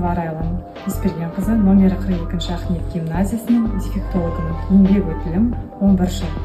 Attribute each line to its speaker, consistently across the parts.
Speaker 1: Арайлым Еспергенқызы, номері 42 Ахмет гимназиясының дефектологының еңбек өтілім 11 жыл.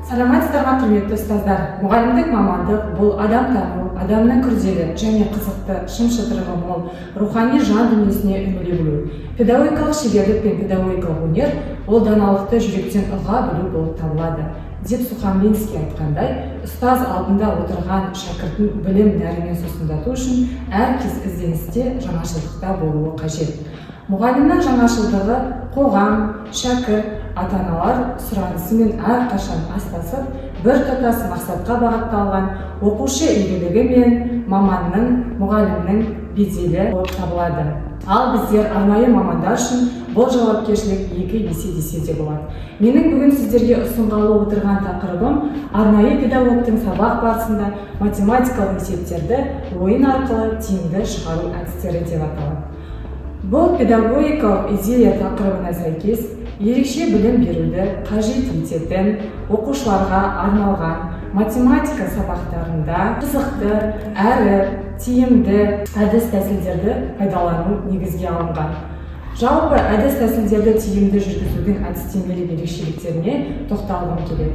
Speaker 2: Саламатсыздар ма, құрметті ұстаздар. Мұғалімдік мамандық бұл адам тану, адамның күрделі және қызықты, шын шытырығы мол, рухани жан дүниесіне үңіле білу. Педагогикалық шеберлік пен педагогикалық өнер ол даналықты жүректен ұға білу болып табылады. Деп Сухомлинский айтқандай, ұстаз алдында отырған шәкірттің білім нәрімен сусындату үшін әркез ізденісте, жаңашылдықта болуы қажет. Мұғалімнің жаңашылдығы қоғам, шәкірт, ата-аналар сұранысымен әрқашан астасып, бір тұтас мақсатқа бағытталған оқушы игілігі мен маманның, мұғалімнің беделі болып табылады. Ал біздер арнайы мамандар үшін бұл жауапкершілік екі есе десе де болады. Менің бүгін сіздерге ұсынғалы отырған тақырыбым арнайы педагогтың сабақ барысында математикалық есептерді ойын арқылы тиімді шығару әдістері деп аталады. Бұл педагогикалық идея тақырыбына сәйкес ерекше білім беруді қажет ететін оқушыларға арналған математика сабақтарында қызықты әрі тиімді әдіс-тәсілдерді пайдалану негізге алынған. Жалпы әдіс-тәсілдерді тиімді жүргізудің әдістемелік ерекшеліктеріне тоқталғым келеді.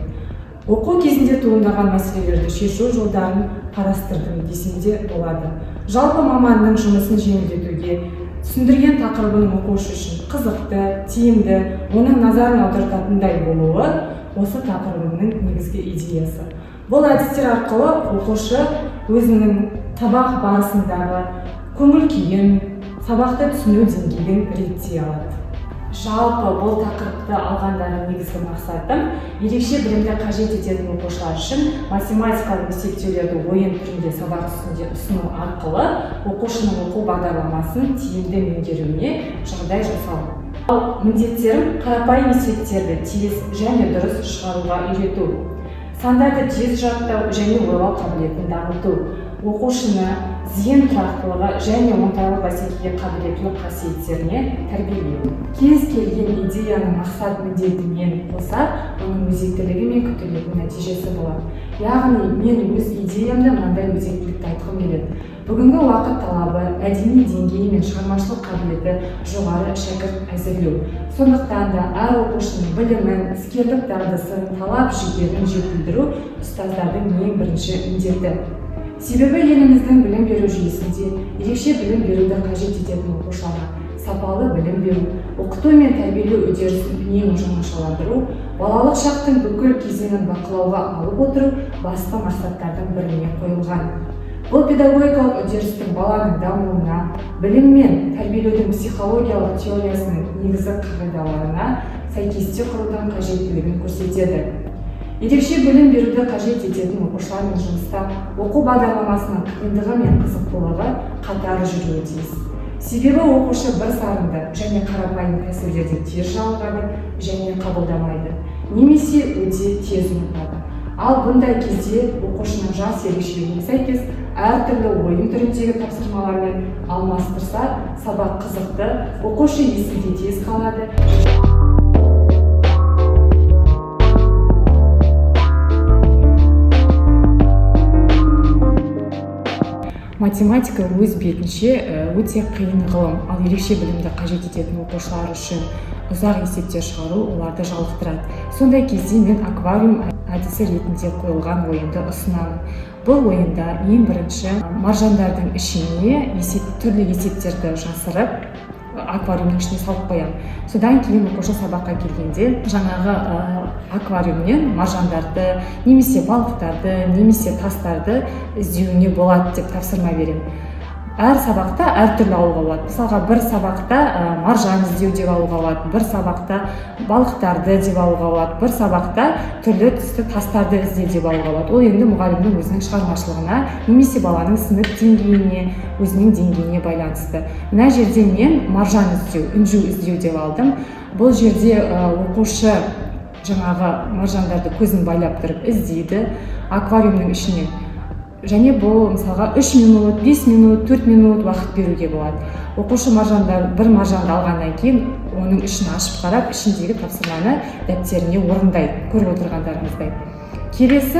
Speaker 2: Оқу кезінде туындаған мәселелерді шешу жолдарын қарастырдым десем де болады. Жалпы маманның жұмысын жеңілдетуге, түсіндірген тақырыбының оқушы үшін қызықты, тиімді, оның назарын аудартатындай болуы осы тақырыбының негізгі идеясы. Бұл әдістер арқылы оқушы өзінің сабақ барысындағы көңіл күйін, сабақты түсіну деңгейін реттей алады. Жалпы бұл тақырыпты алғандағы негізгі мақсатым ерекше білімді қажет ететін оқушылар үшін математикалық есептеулерді ойын түрінде сабақ үстінде ұсыну арқылы оқушының оқу бағдарламасын тиімді меңгеруіне жағдай жасау. Ал міндеттерім қарапайым есептерді тез және дұрыс шығаруға үйрету, сандарды тез жаттау және ойлау қабілетін дамыту, оқушыны зейін тұрақтылығы және оңтайлы бәсекеге қабілеттілік қасиеттеріне тәрбиелеу. Кез келген идеяның мақсат міндетімен қоса, оның өзектілігі мен күтілетін нәтижесі болады. Яғни мен өз идеямды мынандай өзектілікті айтқым келеді. Бүгінгі уақыт талабы, мәдени деңгейі мен шығармашылық қабілеті жоғары шәкірт әзірлеу. Сондықтан да әр оқушының білімін, іскерлік дағдысын, талап жігерін жетілдіру ұстаздардың ең бірінші міндеті. Себебі еліміздің білім беру жүйесінде ерекше білім беруді қажет ететін оқушыларға сапалы білім беру, оқыту мен тәрбиелеу үдерісін үнемі жаңашаландыру, балалық шақтың бүкіл кезеңін бақылауға алып отыру басты мақсаттардың біріне қойылған. Бұл педагогикалық үдерістің баланың дамуына, білім мен тәрбиелеудің психологиялық теориясының негізгі қағидаларына сәйкесте құрудан қажеттілігін көрсетеді. Ерекше білім беруді қажет ететін оқушылармен жұмыста оқу бағдарламасының қиындығы мен қызықтылығы қатар жүруі тиіс. Себебі оқушы бір сарынды және қарапайым тәсілдерді тез жалығады және қабылдамайды, немесе өте тез ұмытады. Ал бұндай кезде оқушының жас ерекшелігіне сәйкес әртүрлі ойын түріндегі тапсырмалармен алмастырса, сабақ қызықты, оқушы есінде тез қалады. Математика өз бетінше өте қиын ғылым, ал ерекше білімді қажет ететін оқушылар үшін ұзақ есептер шығару оларды жалықтырады. Сондай кезде мен аквариум әдісі ретінде қойылған ойынды ұсынамын. Бұл ойында ең бірінші маржандардың ішіне түрлі есептерді жасырып, аквариумның ішіне салып қоямын. Содан кейін оқушы сабаққа келгенде жаңағы аквариумнен маржандарды, немесе балықтарды, немесе тастарды іздеуіне болады деп тапсырма беремін. Әр сабақта әртүрлі алуға болады. Мысалға, бір сабақта маржан іздеу деп алуға болады, бір сабақта балықтарды деп алуға болады, бір сабақта түрлі түсті тастарды ізде деп алуға болады. Ол енді мұғалімнің өзінің шығармашылығына, немесе баланың сынып деңгейіне, өзінің деңгейіне байланысты. Мына жерде мен маржан іздеу, інжу іздеу деп алдым. Бұл жерде оқушы жаңағы маржандарды көзін байлап тұрып іздейді аквариумның ішінен. Және бұл мысалға 3 минут, 5 минут, 4 минут уақыт беруге болады. Оқушы бір маржанды алғаннан кейін оның ішін ашып қарап, ішіндегі тапсырманы дәптеріне орындайды, көріп отырғандарыңыздай. Келесі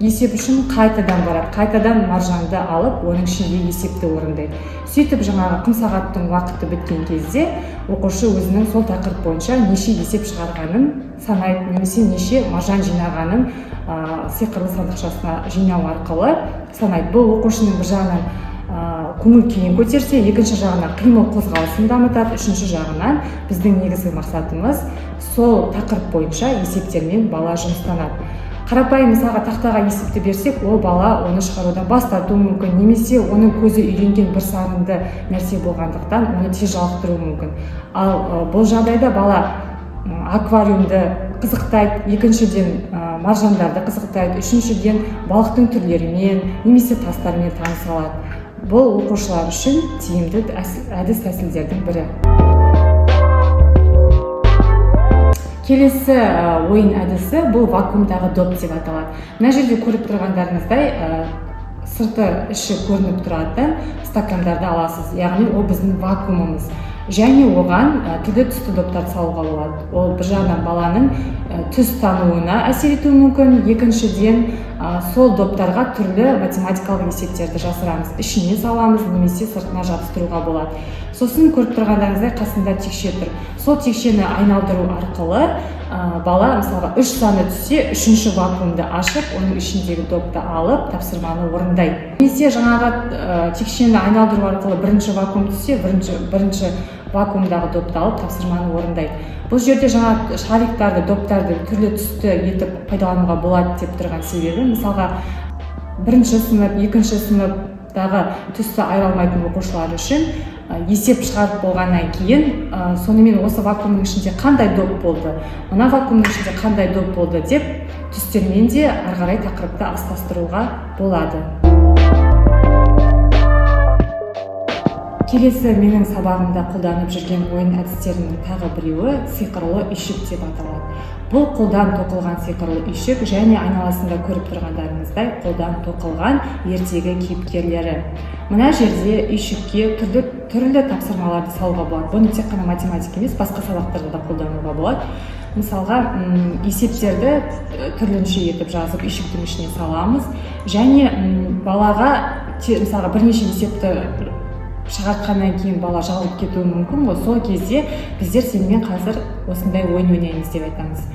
Speaker 2: есеп үшін қайтадан барады, қайтадан маржанды алып оның ішінде есепті орындайды. Сөйтіп жаңағы құм сағаттың уақыты біткен кезде оқушы өзінің сол тақырып бойынша неше есеп шығарғанын санайды, немесе неше маржан жинағанын сиқырлы сандықшасына жинау арқылы санайды. Бұл оқушының бір жағынан көңіл күйін көтерсе, екінші жағынан қимыл қозғалысын дамытады, үшінші жағынан біздің негізгі мақсатымыз сол тақырып бойынша есептермен бала жұмыстанады. Қарапайым мысалға тақтаға есепті берсек, ол бала оны шығарудан бас тартуы мүмкін, немесе оның көзі үйренген бір сарынды нәрсе болғандықтан оны тез жалықтыруы мүмкін. Ал бұл жағдайда бала аквариумды қызықтайды, екіншіден маржандарды қызықтайды, үшіншіден балықтың түрлерімен немесе тастармен таныса алады. Бұл оқушылар үшін тиімді әдіс тәсілдердің бірі. Келесі ойын әдісі бұл вакуумдағы доп деп аталады. Мына жерде көріп тұрғандарыңыздай сырты іші көрініп тұратын стакандарды аласыз, яғни ол біздің вакуумымыз. Және оған түрлі түсті доптарды салуға болады. Ол бір жағынан баланың түс тануына әсер етуі мүмкін, екіншіден сол доптарға түрлі математикалық есептерді жасырамыз, ішіне саламыз немесе сыртына жабыстыруға болады. Сосын көріп тұрғандарыңыздай қасында текше тұр. Сол текшені айналдыру арқылы бала мысалға 3 саны түссе, үшінші вакуумды ашып, оның ішіндегі допты алып, тапсырманы орындайды. Немесе жаңағы текшені айналдыру арқылы бірінші вакуум түссе, бірінші вакуумдағы допты алып, тапсырманы орындайды. Бұл жерде жаңа шариктарды, доптарды түрлі түсті етіп пайдалануға болады деп тұрған себебі, мысалға бірінші сынып, екінші сыныптағы түсті айырылмайтын оқушылар үшін есеп шығарып болғаннан кейін сонымен осы вакуумның ішінде қандай доп болды, мына вакуумның ішінде қандай доп болды деп түстермен де ары қарай тақырыпты астастыруға болады. Келесі менің сабағымда қолданып жүрген ойын әдістерінің тағы біреуі сиқырлы үйшік деп аталады. Бұл қолдан тоқылған сиқырлы үйшік және айналасында көріп тұрғандарыңыздай қолдан тоқылған ертегі кейіпкерлері. Мына жерде үйшікке түрлі тапсырмаларды салуға болады. Бұны тек қана математика емес, басқа сабақтарда да қолдануға болады. Мысалға, есептерді түрлінше етіп жазып үйшіктің ішіне саламыз және балаға мысалға бірнеше есепті шығартқаннан кейін бала жалығып кетуі мүмкін ғой. Сол кезде біздер сенімен қазір осындай ойын ойнаймыз деп айтамыз.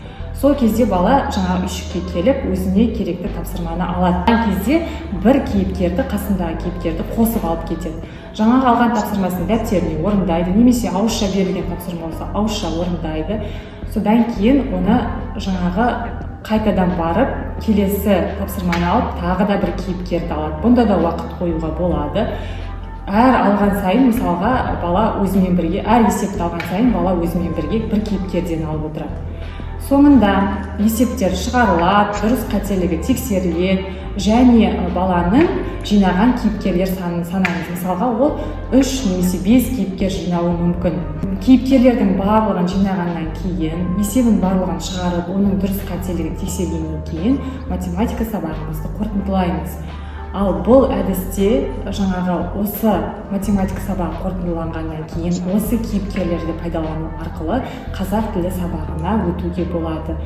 Speaker 2: Сол кезде бала жаңа үйшікке келіп өзіне керекті тапсырманы алады. Бұл кезде бір кейіпкерді, қасындағы кейіпкерді қосып алып кетеді. Жаңағы алған тапсырмасын дәптеріне орындайды, немесе ауызша берілген тапсырма болса ауызша орындайды. Содан кейін оны жаңағы қайтадан барып келесі тапсырманы алып тағы да бір кейіпкерді алады. Бұнда да уақыт қоюға болады. Әр алған сайын мысалға бала өзімен бірге, әр есепті алған сайын бала өзімен бірге бір кейіпкерден алып отырады. Соңында есептер шығарылады, дұрыс қателігі тексеріледі және баланың жинаған кейіпкерлер санын санаңыз. Мысалға ол 3 немесе 5 кейіпкер жинауы мүмкін. Кейіпкерлердің барлығын жинағаннан кейін, есебін барлығын шығарып, оның дұрыс қателігін тексергеннен кейін математика сабағымызды қорытындылаймыз. Ал бұл әдісте жаңағы осы математика сабағы қорытындыланғаннан кейін осы кейіпкерлерді пайдалану арқылы қазақ тілі сабағына өтуге болады.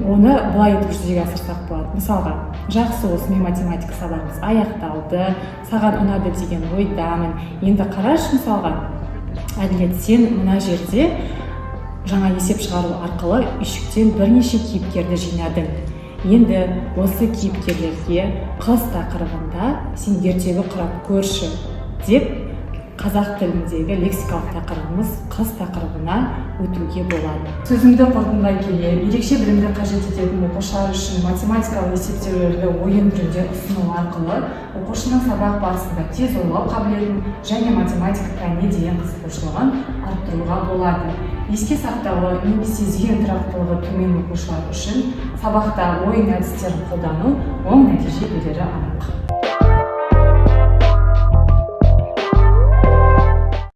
Speaker 2: Оны былай етіп жүзеге асырсақ болады. Мысалға, жақсы, осымен математика сабағымыз аяқталды, саған ұнады деген ойдамын. Енді қарашы, мысалға, Әділет, сен мына жерде жаңа есеп шығару арқылы үйшіктен бірнеше кейіпкерді жинадың. Енді осы кейіпкерлерге қыз тақырыбында сен ертегі құрап көрші деп қазақ тіліндегі лексикалық тақырыбымыз қыз тақырыбына өтуге болады. Сөзімді қорытындылай келе, ерекше білімді қажет ететін оқушылар үшін математикалық есептеулерді ойын түрінде ұсыну арқылы оқушының сабақ барысында тез ойлау қабілетін және математика пәніне деген қызығушылығын арттыруға болады. Еске сақтауы немесе зейін тұрақтылығы төмен оқушылар үшін сабақта ойын әдістерін қолдану оң нәтиже берері анық.